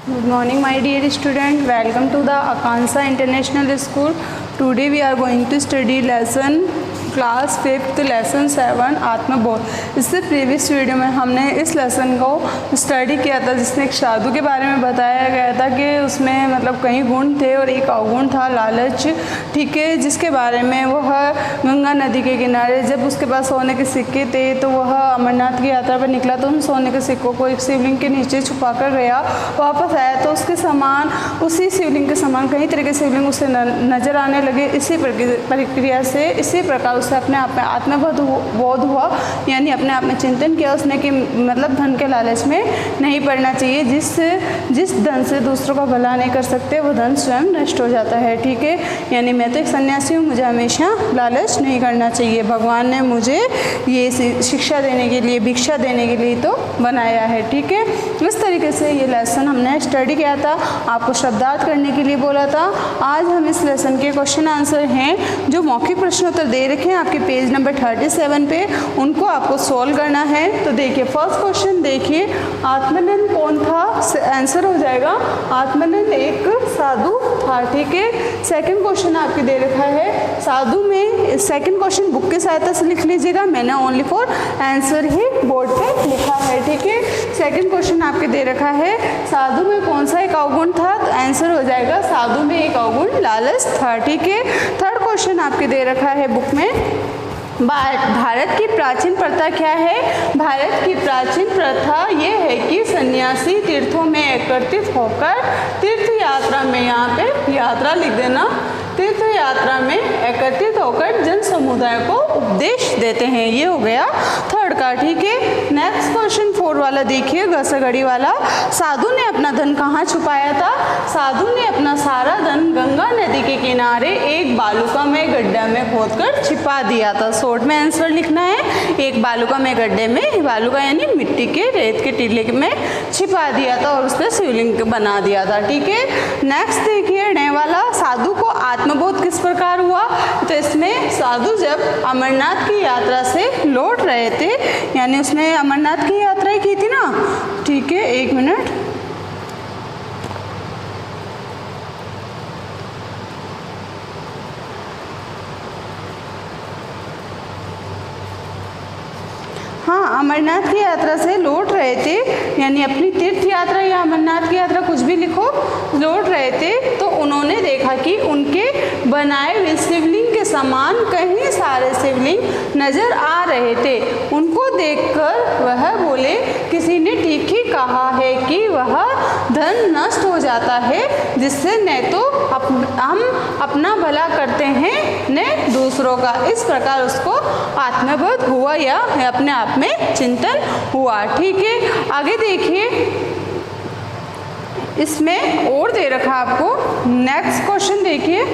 Good morning, my dear student. Welcome to the Akansa International School. Today we are going to study lesson class 5th lesson 7 आत्मबोध। इससे previous video में हमने इस lesson को study किया था जिसमें एक साधु के बारे में बताया गया था कि उसमें मतलब कई गुण थे और एक अवगुण था लालच, ठीक है, जिसके बारे में वह गंगा नदी के किनारे जब उसके पास सोने के सिक्के थे तो वह अमरनाथ की यात्रा पर निकला तो उन सोने के सिक्कों को एक शिवलिंग के नीचे छुपा कर गया। वापस आया तो उसके समान उसी शिवलिंग के समान कई तरह के शिवलिंग उसे नजर आने लगे। इसी प्रक्रिया से इसी प्रकार उसे अपने आप में आत्मबोध हुआ, यानी अपने आप में चिंतन किया उसने कि मतलब धन के लालच में नहीं पड़ना चाहिए। जिस धन से दूसरों का भला नहीं कर सकते वो धन स्वयं नष्ट हो जाता है, ठीक है। यानी मैं तो एक सन्यासी हूँ, मुझे हमेशा लालच नहीं करना चाहिए। भगवान ने मुझे ये शिक्षा देने के लिए, भिक्षा देने के लिए तो बनाया है, ठीक है। इस तरीके से ये लेसन हमने स्टडी किया था, आपको शब्दार्थ करने के लिए बोला था। आज हम इस लेसन के क्वेश्चन आंसर हैं जो मौखिक प्रश्नोत्तर दे रखे हैं आपके पेज नंबर 37 पे, उनको आपको सॉल्व करना है। तो देखिए फर्स्ट क्वेश्चन देखिए, आत्मानंद कौन था? आंसर हो जाएगा आत्मानंद एक साधु था, ठीक है। सेकंड क्वेश्चन आपके दे रखा है साधु में, सेकंड क्वेश्चन बुक की सहायता से लिख लीजिएगा, मैंने only for answer he board पे लिखा है, ठीक है। सेकंड क्वेश्चन आपके दे रखा है साधु में कौन सा एक अवगुण था? तो आंसर हो जाएगा साधु में एक अवगुण लालच था, ठीक है। थर्ड क्वेश्चन आपके दे रखा है बुक में, भारत की प्राचीन प्रथा क्या है? भारत की प्राचीन प्रथा ये है कि सन्यासी तीर्थों में एकत्रित होकर तीर्थ यात्रा में, यहाँ पे यात्रा लिख देना, तीर्थ यात्रा में एकत्रित होकर जन समुदाय को उपदेश देते हैं। ये हो गया थर्ड का, ठीक है। नेक्स्ट क्वेश्चन 4 वाला देखिए, घसघड़ी वाला, साधु ने अपना धन कहाँ छुपाया था? साधु ने अपना सारा धन गंगा नदी के किनारे एक बालुकामय गड्ढा में खोदकर छिपा दिया था। शॉर्ट में आंसर लिखना है, एक बालुकामय गड्ढे में, बालुका यानी मिट्टी के रेत के टीले में छिपा दिया था और उसने शिवलिंग बना दिया था, ठीक है। नेक्स्ट देखिए डे वाला, साधु को आत्मबोध किस प्रकार हुआ? तो इसमें साधु जब अमरनाथ की यात्रा से लौट रहे थे, यानी उसने अमरनाथ की यात्रा की थी ना, ठीक है, एक मिनट, हाँ, अमरनाथ की यात्रा से लौट रहे थे, यानी अपनी तीर्थ यात्रा या अमरनाथ की यात्रा कुछ भी लिखो, लौट रहे थे तो उन्होंने देखा कि उनके बनाए हुए शिवलिंग के समान कई सारे शिवलिंग नजर आ रहे थे। उनको देखकर वह बोले, किसी ने ठीक ही कहा है कि वह धन नष्ट हो जाता है जिससे न तो हम अपना भला करते हैं न दूसरों का। इस प्रकार उसको आत्मबोध हुआ या अपने आप में चिंतन हुआ, ठीक है। आगे देखिए, इसमें और दे रखा आपको, नेक्स्ट क्वेश्चन देखिए,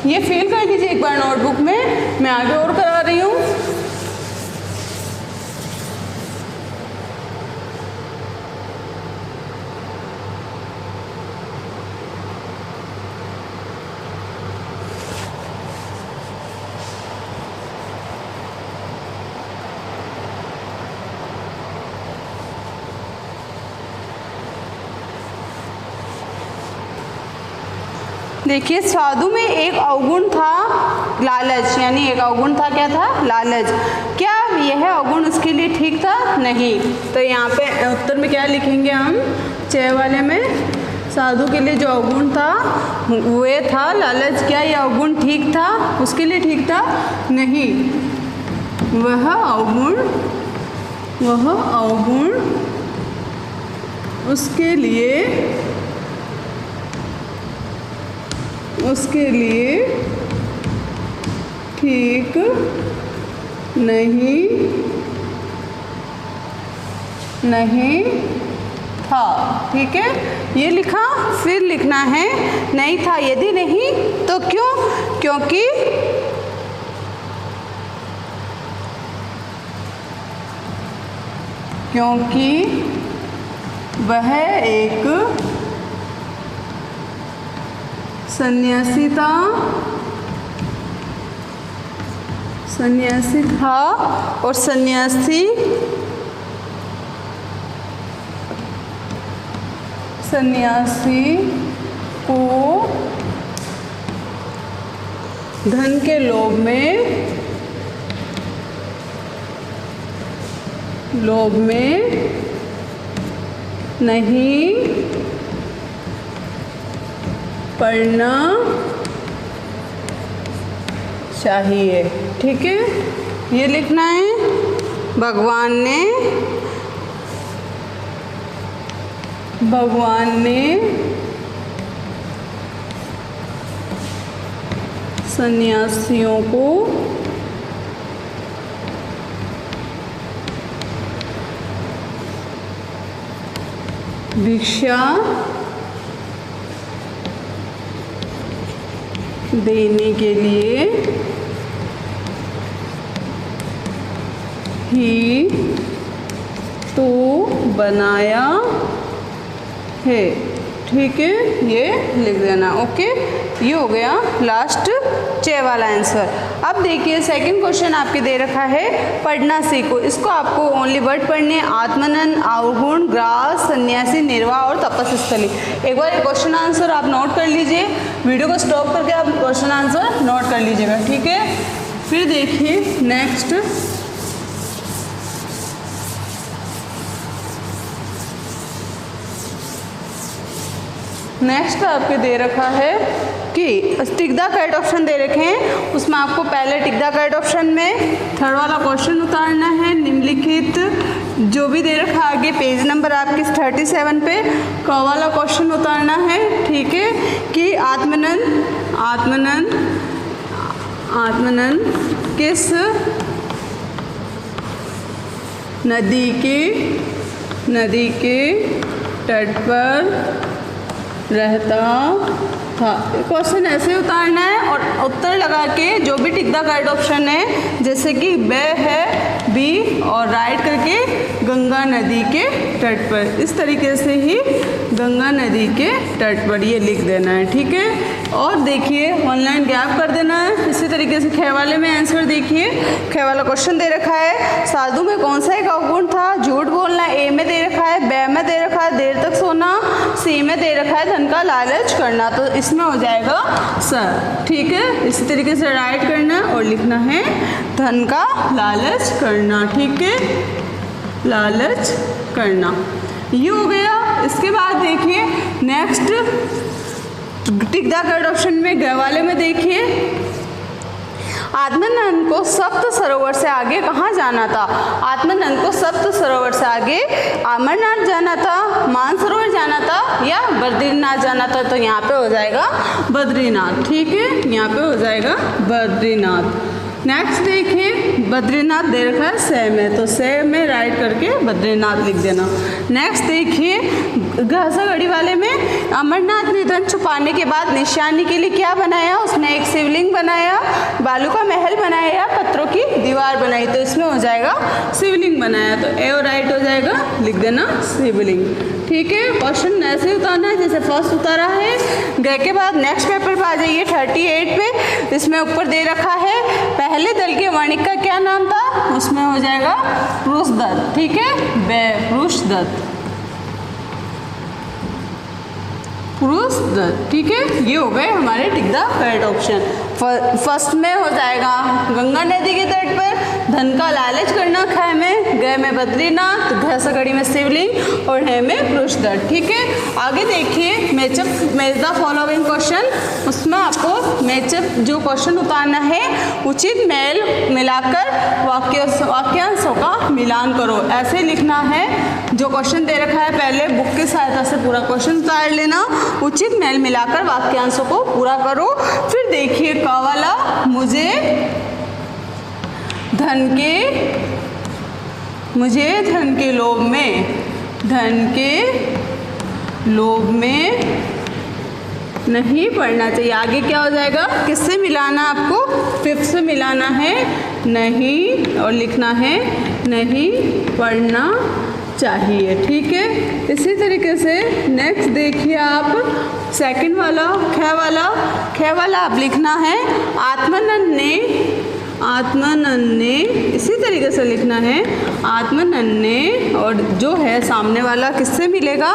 ये फिल कर दीजिए एक बार नोटबुक में, मैं आगे और करा रही हूँ। देखिए साधु में एक अवगुण था लालच, यानी एक अवगुण था, क्या था? लालच। क्या यह अवगुण उसके लिए ठीक था? नहीं। तो यहाँ पे उत्तर में क्या लिखेंगे हम? 6 वाले में साधु के लिए जो अवगुण था वह था लालच। क्या यह अवगुण ठीक था? उसके लिए ठीक था? नहीं। वह अवगुण उसके लिए ठीक नहीं था, ठीक है, ये लिखा। फिर लिखना है नहीं था, यदि नहीं तो क्यों? क्योंकि वह एक सन्यासी था और सन्यासी सन्यासी को धन के लोभ में नहीं पड़ना चाहिए। ठीक है, ये लिखना है। भगवान ने सन्यासियों को भिक्षा देने के लिए ही तो बनाया है। ठीक है, ये लिख देना। ओके, ये हो गया लास्ट चे वाला आंसर। अब देखिए सेकंड क्वेश्चन आपके दे रखा है पढ़ना सीखो। इसको आपको ओनली वर्ड पढ़ने, आत्मनन, अवगुण, ग्रास, सन्यासी, निर्वाह और तपस्स्थली। एक बार ये क्वेश्चन आंसर आप नोट कर लीजिए, वीडियो को स्टॉप करके आप क्वेश्चन आंसर नोट कर लीजिएगा। ठीक है, फिर देखिए नेक्स्ट आपके दे रखा है कि टिक द करेक्ट ऑप्शन दे रखे हैं। उसमें आपको पहले टिक द करेक्ट ऑप्शन में थर्ड वाला क्वेश्चन उतारना है। निम्नलिखित जो भी दे रखा है आगे पेज नंबर आपके 37 पे क वाला क्वेश्चन उतारना है। ठीक है, कि आत्मनन किस नदी के तट पर रहता था। क्वेश्चन ऐसे उतारना है और उत्तर लगा के जो भी टिक द करेक्ट ऑप्शन है, जैसे कि ब है बी और राइट करके गंगा नदी के तट पर, इस तरीके से ही गंगा नदी के तट पर ये लिख देना है। ठीक है, और देखिए ऑनलाइन गैप कर देना है। इसी तरीके से ख वाले में आंसर देखिए। ख वाला क्वेश्चन दे रखा है साधु में कौन सा एक अवगुण था? झूठ बोलना। ए में दे रखा है, ब में दे रखा है देर तक सोना, सी में दे रखा है धन का लालच करना, तो इसमें हो जाएगा सर। ठीक है, इसी तरीके से राइट करना और लिखना है धन का लालच करना। ठीक है, लालच करना, ये हो गया। इसके बाद देखिए next tick the correct option में ग वाले में देखिए आत्मानंद को सप्त सरोवर से आगे कहाँ जाना था? आत्मानंद को सप्त सरोवर से आगे अमरनाथ जाना था, मानसरोवर जाना था या बद्रीनाथ जाना था? तो यहाँ पे हो जाएगा बद्रीनाथ। ठीक है, यहाँ पे हो जाएगा बद्रीनाथ। नेक्स्ट देखिए बद्रीनाथ दे रखा है से में, तो से में राइट करके बद्रीनाथ लिख देना। नेक्स्ट देखिए घासा घड़ी वाले में अमरनाथ ने धन छुपाने के बाद निशानी के लिए क्या बनाया? उसने एक शिवलिंग बनाया, बालू का महल बनाया या पत्थरों की दीवार बनाई? तो इसमें हो जाएगा शिवलिंग बनाया, तो ए और राइट हो जाएगा, लिख देना शिवलिंग। ठीक है, क्वेश्चन ऐसे उतारना है जैसे फर्स्ट उतारा है। गए के बाद नेक्स्ट पेपर पर आ जाइए 38 पे। इसमें ऊपर दे रखा है पहले दल के वणिक का क्या नाम था? उसमें हो जाएगा पुरुषदत्त। ठीक है, पुरुषदत्त। ठीक है, ये हो गए हमारे tick the correct option. First में हो जाएगा गंगा नदी के तट पर धन का लालच करना, ख में, ग में बद्रीनाथ, घ घड़ी में शिवलिंग और ह में पुरुषदत्त। ठीक है, आगे देखिए मैच द फॉलोइंग क्वेश्चन। उसमें आपको मैचअप जो क्वेश्चन उतारना है, उचित मेल मिलाकर वाक्यांशों का मिलान करो, ऐसे लिखना है। जो क्वेश्चन दे रखा है पहले बुक की सहायता से पूरा क्वेश्चन उतार लेना, उचित मेल मिलाकर वाक्यांशों को पूरा करो। फिर देखिए क वाला, मुझे धन के लोभ में नहीं पढ़ना चाहिए। आगे क्या हो जाएगा? किससे मिलाना? आपको फिफ्थ से मिलाना है, नहीं, और लिखना है नहीं पढ़ना चाहिए। ठीक है, इसी तरीके से नेक्स्ट देखिए आप सेकंड वाला ख वाला आप लिखना है आत्मानंद ने आत्मानंद ने, इसी तरीके से लिखना है, आत्मानंद ने, और जो है सामने वाला किससे मिलेगा,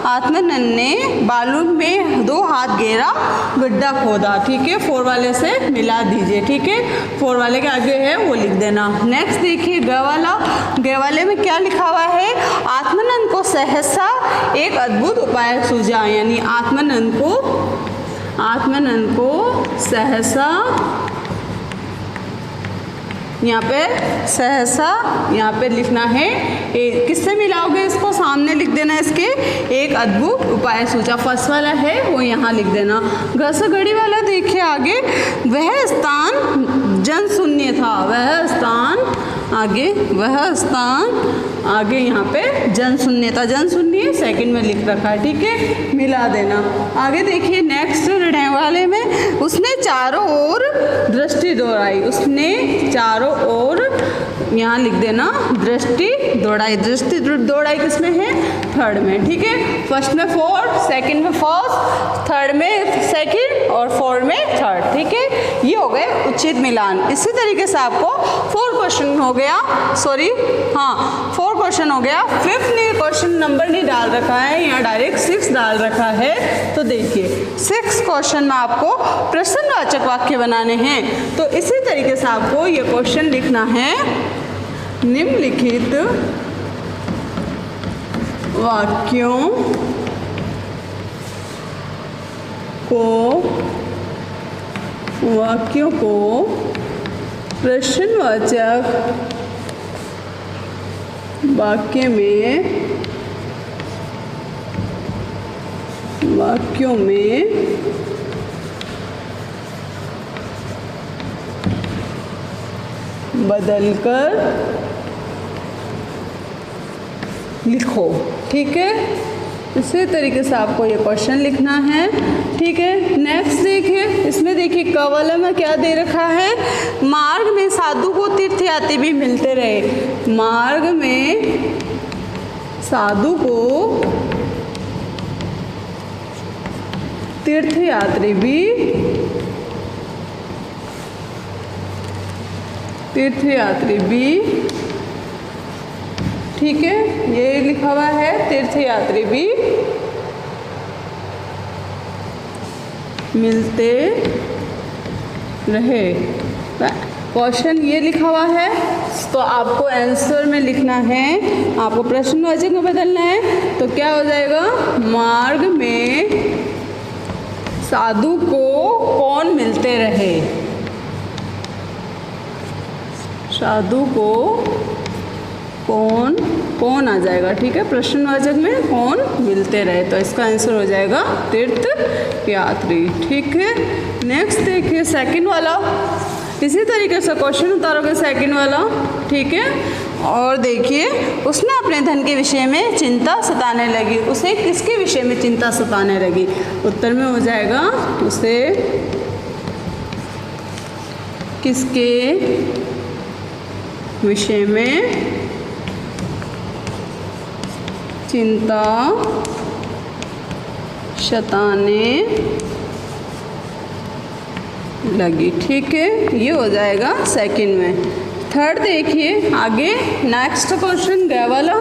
आत्मानंद ने बालू में 2 हाथ गहरा गड्ढा खोदा। ठीक है, 4 वाले से मिला दीजिए। ठीक है, 4 वाले के आगे है वो लिख देना। नेक्स्ट देखिए ग वाला, ग वाले में क्या लिखा हुआ है, आत्मानंद को सहसा एक अद्भुत उपाय सूझा, यानी आत्मानंद को सहसा, यहाँ पे सहसा, यहाँ पे लिखना है किससे मिलाओगे इसको, सामने लिख देना इसके, एक अद्भुत उपाय सूझा। फर्स्ट वाला है वो यहाँ लिख देना। घ से घड़ी वाला देखिए आगे, वह स्थान जनशून्य था, वह स्थान आगे यहाँ पे जनशून्य था, जनशून्य सेकंड में लिख रखा है। ठीक है, मिला देना। आगे देखिए नेक्स्ट ढ वाले में, उसने चारों ओर दृष्टि दौड़ाई, उसने चारों ओर, यहाँ लिख देना दृष्टि दौड़ाई। दृष्टि दौड़ाई किसमें है, थर्ड में। ठीक है, फर्स्ट में 4, सेकंड में फर्स्ट, थर्ड में सेकंड और फोर्थ में थर्ड। ठीक है, ये हो गए उचित मिलान। इसी तरीके से आपको 4 क्वेश्चन हो गया, सॉरी हाँ 4 क्वेश्चन हो गया। 5th ने क्वेश्चन नंबर नहीं डाल रखा है, यहाँ डायरेक्ट 6 डाल रखा है। तो देखिए 6 क्वेश्चन में आपको प्रश्नवाचक वाक्य बनाने हैं। तो इसी तरीके से आपको ये क्वेश्चन लिखना है, निम्नलिखित वाक्यों को प्रश्नवाचक वाक्यों में बदलकर लिखो। ठीक है, इसी तरीके से आपको ये क्वेश्चन लिखना है। ठीक है, नेक्स्ट देखिए, इसमें देखिए क वाले में क्या दे रखा है, मार्ग में साधु को तीर्थयात्री भी मिलते रहे। मार्ग में साधु को तीर्थयात्री भी, ठीक है, ये लिखा हुआ है तीर्थयात्री भी मिलते रहे। क्वेश्चन ये लिखा हुआ है, तो आपको आंसर में लिखना है, आपको प्रश्नवाचक में बदलना है। तो क्या हो जाएगा, मार्ग में साधु को कौन मिलते रहे, साधु को कौन आ जाएगा। ठीक है, प्रश्नवाचक में कौन मिलते रहे, तो इसका आंसर हो जाएगा तीर्थयात्री। ठीक है, नेक्स्ट देखिए सेकंड वाला, इसी तरीके से क्वेश्चन उतारोगे सेकंड वाला। ठीक है, और देखिए उसने अपने धन के विषय में चिंता सताने लगी, उसे किसके विषय में चिंता सताने लगी, उत्तर में हो जाएगा उसे किसके विषय में चिंता सताने लगी। ठीक है, ये हो जाएगा सेकंड में। थर्ड देखिए आगे नेक्स्ट क्वेश्चन गया वाला,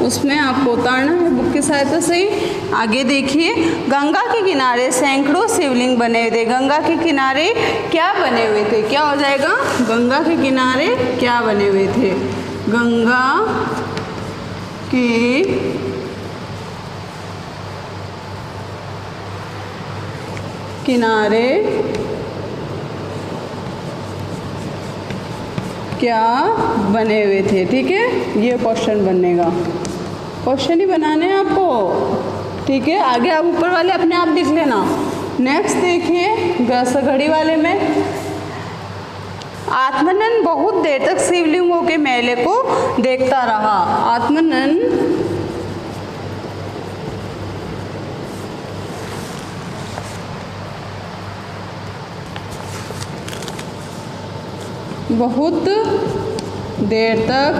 उसमें आपको उतारना है बुक की सहायता से ही। आगे देखिए, गंगा के किनारे सैकड़ों शिवलिंग बने हुए थे। गंगा के किनारे क्या बने हुए थे, क्या हो जाएगा, गंगा के किनारे क्या बने हुए थे, गंगा के किनारे क्या बने हुए थे। ठीक है, ये क्वेश्चन बनेगा, क्वेश्चन ही बनाने हैं आपको। ठीक है, आगे आप ऊपर वाले अपने आप लिख लेना। नेक्स्ट देखिए घड़ी वाले में, आत्मानंद बहुत देर तक शिवलिंगों के मेले को देखता रहा। आत्मानंद बहुत देर तक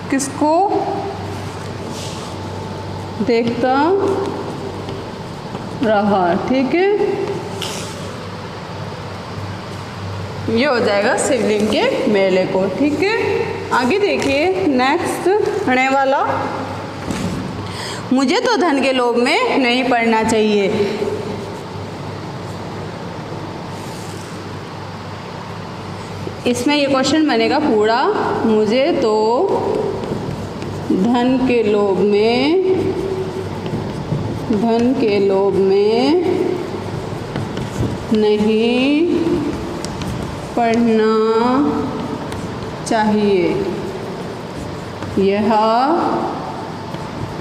किसको देखता रहा। ठीक है, ये हो जाएगा शिवलिंग के मेले को। ठीक है, आगे देखिए नेक्स्ट पढ़ने वाला, मुझे तो धन के लोभ में नहीं पड़ना चाहिए। इसमें ये क्वेश्चन बनेगा पूरा, मुझे तो धन के लोभ में नहीं पढ़ना चाहिए। यह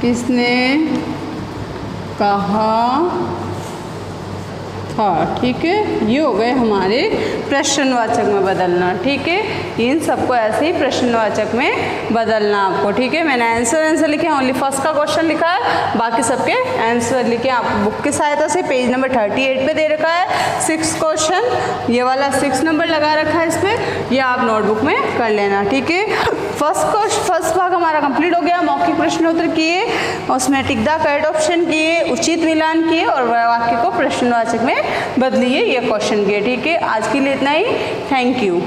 किसने कहा था। ठीक है, ये हो गए हमारे प्रश्नवाचक में बदलना। ठीक है, इन सबको ऐसे ही प्रश्नवाचक में बदलना आपको। ठीक है, मैंने आंसर लिखे हैं, ओनली फर्स्ट का क्वेश्चन लिखा है, बाकी सबके आंसर लिखे आपको बुक की सहायता से पेज नंबर 38 पे दे रखा है 6 क्वेश्चन, ये वाला 6 नंबर लगा रखा है इस पर, ये आप नोटबुक में कर लेना। ठीक है, फर्स्ट भाग हमारा कंप्लीट हो गया। मौखिक प्रश्नोत्तर किए, उसमें टिक द करेक्ट ऑप्शन किए, उचित मिलान किए और वाक्य को प्रश्नवाचक में बदलिए, ये क्वेश्चन किए। ठीक है, आज के लिए इतना ही। Thank you.